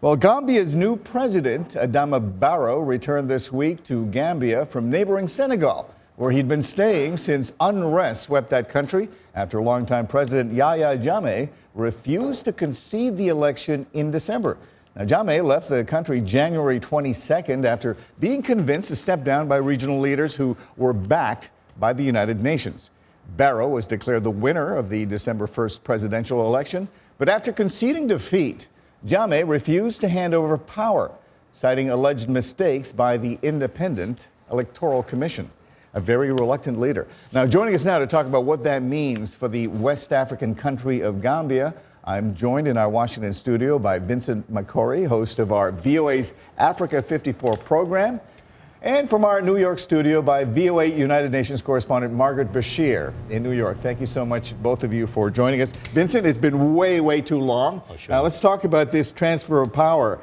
Well, Gambia's new president, Adama Barrow, returned this week to Gambia from neighboring Senegal, where he'd been staying since unrest swept that country after longtime President Yahya Jammeh refused to concede the election in December. Now, Jammeh left the country January 22nd after being convinced to step down by regional leaders who were backed by the United Nations. Barrow was declared the winner of the December 1st presidential election, but after conceding defeat, Jammeh refused to hand over power, citing alleged mistakes by the Independent Electoral Commission. A very reluctant leader. Now, joining us now to talk about what that means for the West African country of Gambia, I'm joined in our Washington studio by Vincent Makori, host of our VOA's Africa 54 program, and from our New York studio by VOA United Nations correspondent Margaret Besheer in New York. Thank you so much, both of you, for joining us. Vincent, it's been way too long. Oh, sure. Now, let's talk about this transfer of power.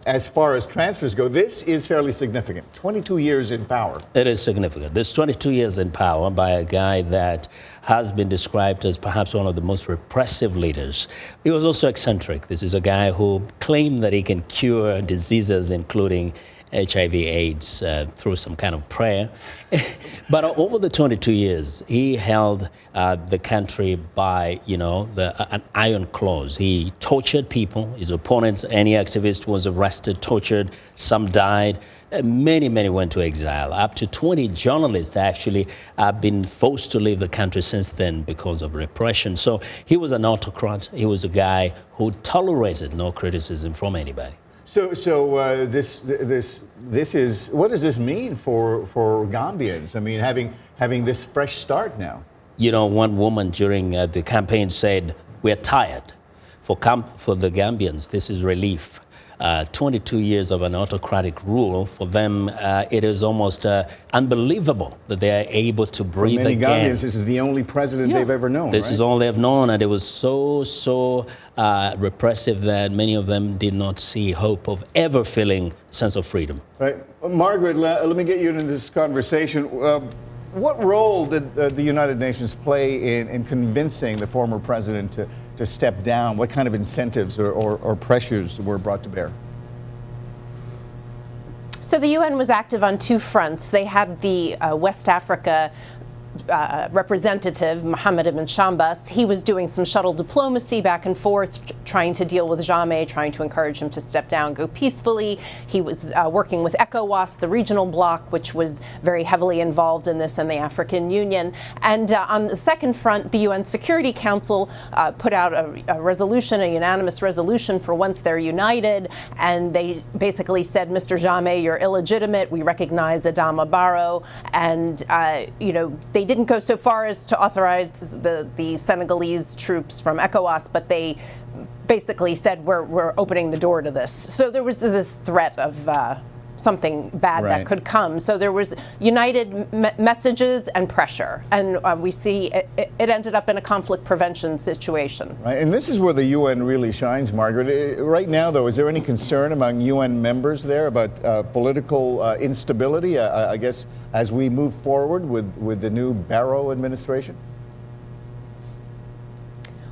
As far as transfers go, this is fairly significant. 22 years in power. It is significant. This 22 years in power by a guy that has been described as perhaps one of the most repressive leaders. He was also eccentric. This is a guy who claimed that he can cure diseases, including HIV/AIDS through some kind of prayer. But over the 22 years, he held the country by, an iron claws. He tortured people, his opponents, any activist was arrested, tortured, some died. Many went to exile. Up to 20 journalists actually have been forced to leave the country since then because of repression. So he was an autocrat. He was a guy who tolerated no criticism from anybody. So this is, what does this mean for Gambians? I mean, having this fresh start now. One woman during the campaign said, "We're tired. For the Gambians, this is relief." 22 years of an autocratic rule, for them, it is almost unbelievable that they are able to breathe again. For many again. Gambians, this is the only president they've ever known, This right? is all they've known, and it was so repressive that many of them did not see hope of ever feeling a sense of freedom. Right. Margaret, let me get you into this conversation. What role did the United Nations play in convincing the former president to step down? What kind of incentives or pressures were brought to bear? So the UN was active on two fronts. They had the West Africa representative, Mohamed Ibn Shambas. He was doing some shuttle diplomacy back and forth, trying to deal with Jammeh, trying to encourage him to step down, go peacefully. He was working with ECOWAS, the regional bloc, which was very heavily involved in this, and the African Union. And on the second front, the UN Security Council put out a resolution, a unanimous resolution for once they're united, and they basically said, Mr. Jammeh, you're illegitimate. We recognize Adama Barrow, and they didn't go so far as to authorize the Senegalese troops from ECOWAS, but they basically said we're opening the door to this. So there was this threat of something bad that could come. So there was united messages and pressure, and we see it ended up in a conflict prevention situation. Right, and this is where the UN really shines, Margaret. Right now, though, is there any concern among UN members there about political instability, I guess, as we move forward with the new Barrow administration?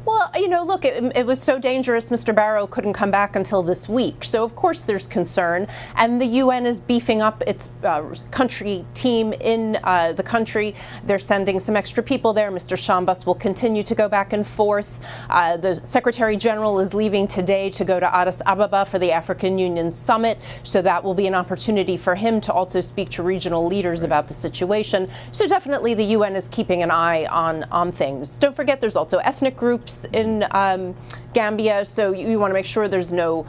Well, look, it was so dangerous, Mr. Barrow couldn't come back until this week. So, of course, there's concern. And the UN is beefing up its country team in the country. They're sending some extra people there. Mr. Shambas will continue to go back and forth. The Secretary General is leaving today to go to Addis Ababa for the African Union Summit. So that will be an opportunity for him to also speak to regional leaders about the situation. So definitely the UN is keeping an eye on things. Don't forget, there's also ethnic groups in Gambia, so you want to make sure there's no,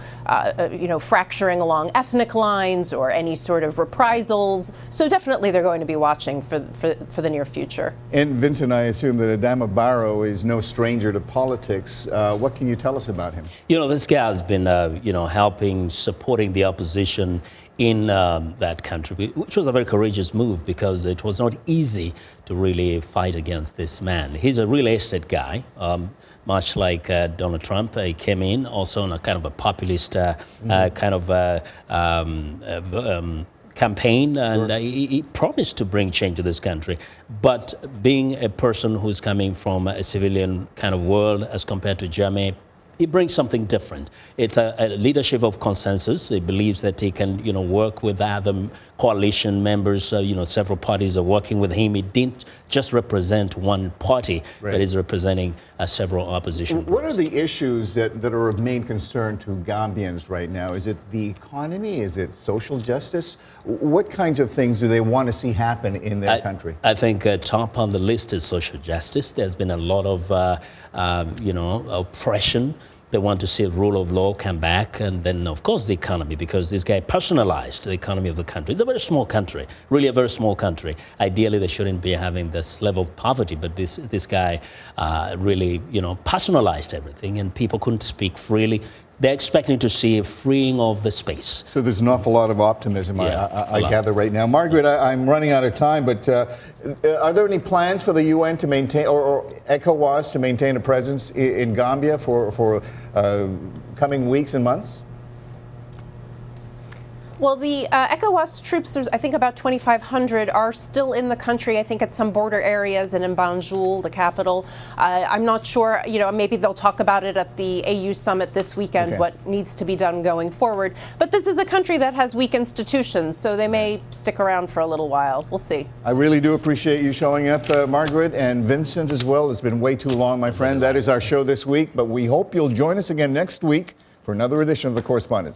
fracturing along ethnic lines or any sort of reprisals. So definitely they're going to be watching for the near future. And Vincent, I assume that Adama Barrow is no stranger to politics. What can you tell us about him? This guy has been, supporting the opposition in that country, which was a very courageous move because it was not easy to really fight against this man. He's a real estate guy. Much like Donald Trump, he came in also on a kind of a populist campaign, and he promised to bring change to this country. But being a person who's coming from a civilian kind of world as compared to Jammeh, he brings something different. It's a leadership of consensus. He believes that he can, work with other coalition members. Several parties are working with him. He didn't just represent one party, but he's representing several opposition groups. What are the issues that are of main concern to Gambians right now? Is it the economy? Is it social justice? What kinds of things do they want to see happen in their country? I think top on the list is social justice. There's been a lot of, oppression. They want to see the rule of law come back, and then, of course, the economy, because this guy personalized the economy of the country. It's a very small country, really a very small country. Ideally, they shouldn't be having this level of poverty, but this guy really, personalized everything, and people couldn't speak freely. They're expecting to see a freeing of the space. So there's an awful lot of optimism, I gather right now. Margaret, I'm running out of time, but are there any plans for the UN to maintain, or ECOWAS to maintain a presence in Gambia for coming weeks and months? Well, the ECOWAS troops, there's I think about 2,500, are still in the country, I think at some border areas and in Banjul, the capital. I'm not sure, maybe they'll talk about it at the AU summit this weekend, what needs to be done going forward. But this is a country that has weak institutions, so they may stick around for a little while. We'll see. I really do appreciate you showing up, Margaret, and Vincent as well. It's been way too long, my friend. That is our show this week, but we hope you'll join us again next week for another edition of The Correspondent.